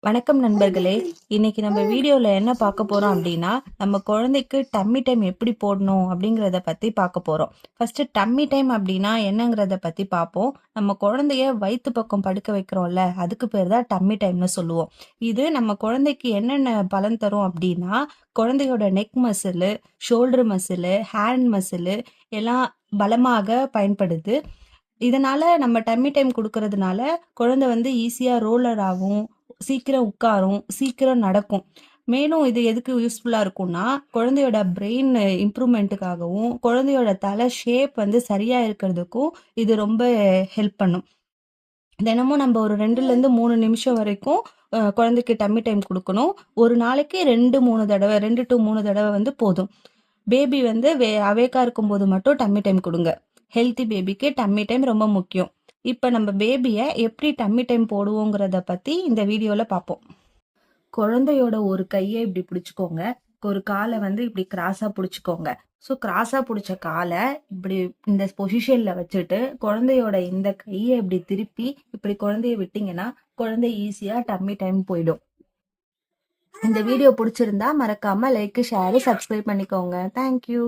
வணக்கம் நண்பர்களே. இன்னைக்கு நம்ம வீடியோல என்ன பார்க்க போறோம் அப்படின்னா, நம்ம குழந்தைக்கு டம்மி டைம் எப்படி போடணும் அப்படிங்கிறத பத்தி பார்க்க போறோம். ஃபர்ஸ்ட் டம்மி டைம் அப்படின்னா என்னங்கிறத பத்தி பார்ப்போம். நம்ம குழந்தைய வயித்து பக்கம் படுக்க வைக்கிறோம்ல, அதுக்கு பேர் தான் டம்மி டைம்னு சொல்லுவோம். இது நம்ம குழந்தைக்கு என்னென்ன பலன் தரும் அப்படின்னா, குழந்தையோட neck muscle, shoulder muscle, hand muscle எல்லாம் பலமாக பயன்படுது. இதனால நம்ம டம்மி டைம் குடுக்கறதுனால, குழந்தை வந்து ஈஸியா ரோலர் ஆகும், சீக்கிரம் உட்காரும், சீக்கிரம் நடக்கும். மேலும் இது எதுக்கு யூஸ்ஃபுல்லா இருக்கும்னா, குழந்தையோட பிரெயின் இம்ப்ரூவ்மெண்ட்டுக்காகவும், குழந்தையோட தலை ஷேப் வந்து சரியா இருக்கிறதுக்கும் இது ரொம்ப ஹெல்ப் பண்ணும். தினமும் நம்ம ஒரு 2லேருந்து 3 நிமிஷம் வரைக்கும் குழந்தைக்கு டம்மி டைம் குடுக்கணும். ஒரு நாளைக்கு 2, 3 தடவ 2 டூ 3 தடவ வந்து போதும். பேபி வந்து அவேக்கா இருக்கும்போது மட்டும் டம்மி டைம் குடுங்க. ஹெல்த்தி பேபிக்கு டம்மி டைம் ரொம்ப முக்கியம். இப்ப நம்ம பேபிய எப்படி டம்மி டைம் போடுவோங்கிறத பத்தி இந்த வீடியோல பார்ப்போம். குழந்தையோட ஒரு கையை இப்படி பிடிச்சுக்கோங்க. ஒரு காலை வந்து இப்படி கிராஸா பிடிச்சுக்கோங்க. ஸோ கிராஸா பிடிச்ச காலை இப்படி இந்த பொசிஷன்ல வச்சுட்டு குழந்தையோட இந்த கையை இப்படி திருப்பி இப்படி குழந்தைய விட்டீங்கன்னா குழந்தை ஈஸியா டம்மி டைம் போயிடும். இந்த வீடியோ பிடிச்சிருந்தா மறக்காம லைக், ஷேர், சப்ஸ்கிரைப் பண்ணிக்கோங்க. தேங்க்யூ.